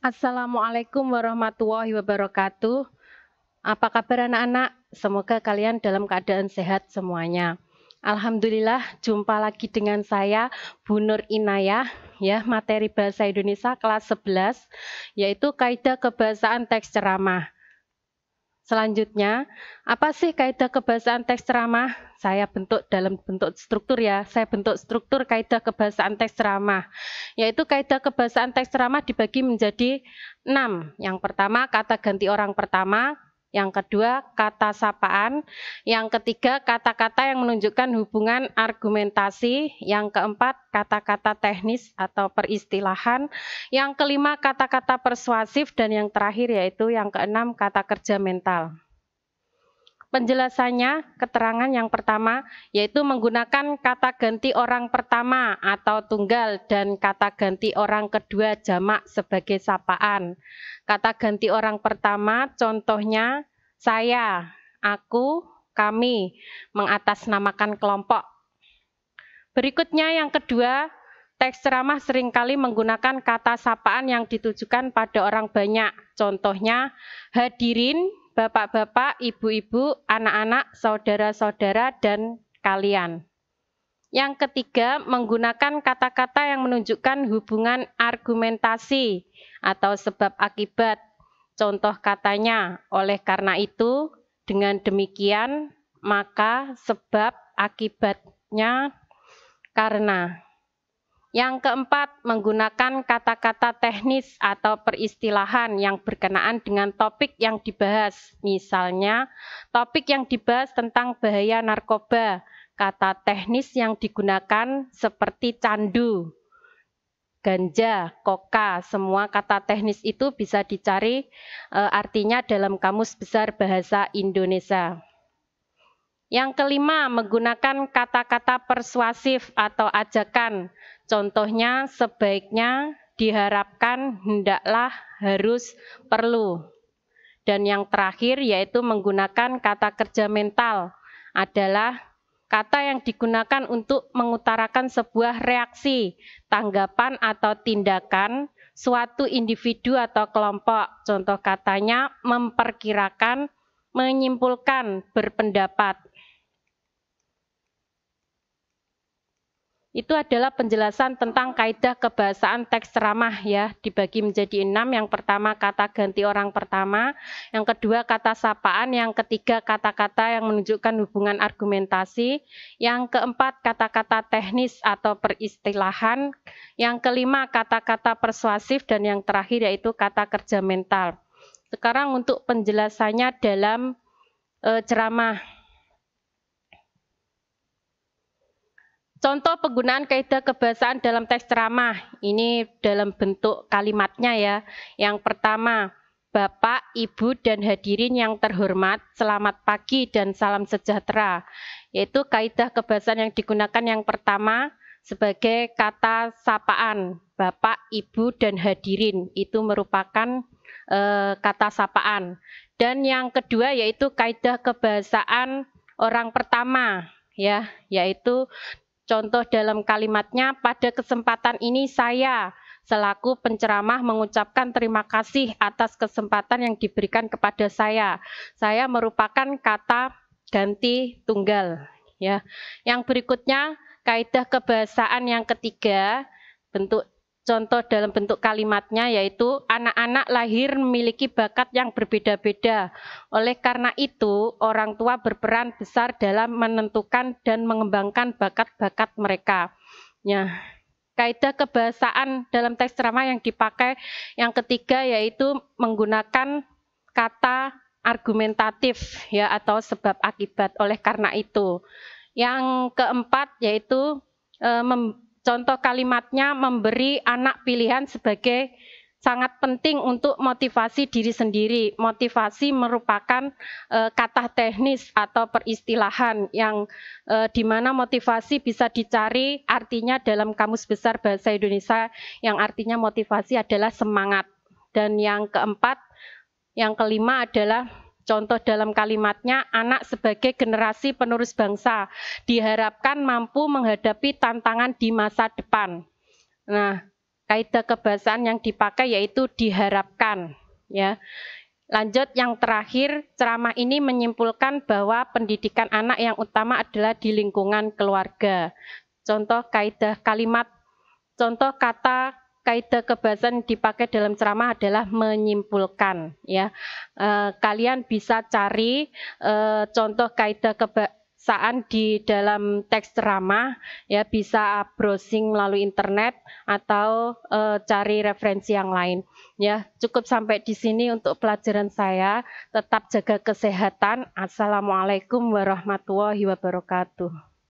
Assalamualaikum warahmatullahi wabarakatuh. Apa kabar anak-anak? Semoga kalian dalam keadaan sehat semuanya. Alhamdulillah, jumpa lagi dengan saya, Bu Nur Inayah, ya, materi Bahasa Indonesia kelas 11, yaitu kaidah kebahasaan teks ceramah. Selanjutnya, apa sih kaidah kebahasaan teks ceramah? Saya bentuk dalam bentuk struktur ya. Saya bentuk struktur kaidah kebahasaan teks ceramah. Yaitu kaidah kebahasaan teks ceramah dibagi menjadi 6. Yang pertama, kata ganti orang pertama. Yang kedua, kata sapaan. Yang ketiga, kata-kata yang menunjukkan hubungan argumentasi. Yang keempat, kata-kata teknis atau peristilahan. Yang kelima, kata-kata persuasif. Dan yang terakhir yaitu yang keenam, kata kerja mental. Penjelasannya, keterangan yang pertama, yaitu menggunakan kata ganti orang pertama atau tunggal dan kata ganti orang kedua jamak sebagai sapaan. Kata ganti orang pertama, contohnya saya, aku, kami, mengatasnamakan kelompok. Berikutnya yang kedua, teks ceramah seringkali menggunakan kata sapaan yang ditujukan pada orang banyak. Contohnya, hadirin, bapak-bapak, ibu-ibu, anak-anak, saudara-saudara, dan kalian. Yang ketiga, menggunakan kata-kata yang menunjukkan hubungan argumentasi atau sebab akibat. Contoh katanya, oleh karena itu, dengan demikian, maka sebab akibatnya karena. Yang keempat, menggunakan kata-kata teknis atau peristilahan yang berkenaan dengan topik yang dibahas. Misalnya, topik yang dibahas tentang bahaya narkoba. Kata teknis yang digunakan seperti candu, ganja, koka, semua kata teknis itu bisa dicari artinya dalam Kamus Besar Bahasa Indonesia. Yang kelima, menggunakan kata-kata persuasif atau ajakan. Contohnya, sebaiknya, diharapkan, hendaklah, harus, perlu. Dan yang terakhir yaitu menggunakan kata kerja mental adalah kata yang digunakan untuk mengutarakan sebuah reaksi, tanggapan atau tindakan suatu individu atau kelompok. Contoh katanya memperkirakan, menyimpulkan, berpendapat. Itu adalah penjelasan tentang kaidah kebahasaan teks ceramah ya, dibagi menjadi 6. Yang pertama kata ganti orang pertama, yang kedua kata sapaan, yang ketiga kata-kata yang menunjukkan hubungan argumentasi, yang keempat kata-kata teknis atau peristilahan, yang kelima kata-kata persuasif, dan yang terakhir yaitu kata kerja mental. Sekarang untuk penjelasannya dalam ceramah. Contoh penggunaan kaidah kebahasaan dalam teks ceramah, ini dalam bentuk kalimatnya ya. Yang pertama, Bapak, Ibu, dan hadirin yang terhormat, selamat pagi dan salam sejahtera. Yaitu kaidah kebahasaan yang digunakan yang pertama sebagai kata sapaan. Bapak, Ibu, dan hadirin, itu merupakan kata sapaan. Dan yang kedua yaitu kaidah kebahasaan orang pertama, ya, yaitu contoh dalam kalimatnya, pada kesempatan ini saya selaku penceramah mengucapkan terima kasih atas kesempatan yang diberikan kepada saya. Saya merupakan kata ganti tunggal. Ya. Yang berikutnya, kaidah kebahasaan yang ketiga, contoh dalam bentuk kalimatnya yaitu anak-anak lahir memiliki bakat yang berbeda-beda. Oleh karena itu, orang tua berperan besar dalam menentukan dan mengembangkan bakat-bakat mereka. Ya, kaidah kebahasaan dalam teks ceramah yang dipakai yang ketiga yaitu menggunakan kata argumentatif ya atau sebab akibat. Oleh karena itu, yang keempat yaitu contoh kalimatnya memberi anak pilihan sebagai sangat penting untuk motivasi diri sendiri. Motivasi merupakan kata teknis atau peristilahan yang di mana motivasi bisa dicari artinya dalam Kamus Besar Bahasa Indonesia yang artinya motivasi adalah semangat. Dan yang keempat, yang kelima adalah contoh dalam kalimatnya, anak sebagai generasi penerus bangsa diharapkan mampu menghadapi tantangan di masa depan. Nah, kaidah kebahasaan yang dipakai yaitu diharapkan, ya. Lanjut yang terakhir, ceramah ini menyimpulkan bahwa pendidikan anak yang utama adalah di lingkungan keluarga. Contoh kaidah kalimat, contoh kata kaidah kebahasaan dipakai dalam ceramah adalah menyimpulkan, ya. Kalian bisa cari contoh kaidah kebahasaan di dalam teks ceramah, ya, bisa browsing melalui internet atau cari referensi yang lain. Ya, cukup sampai di sini untuk pelajaran saya. Tetap jaga kesehatan. Assalamualaikum warahmatullahi wabarakatuh.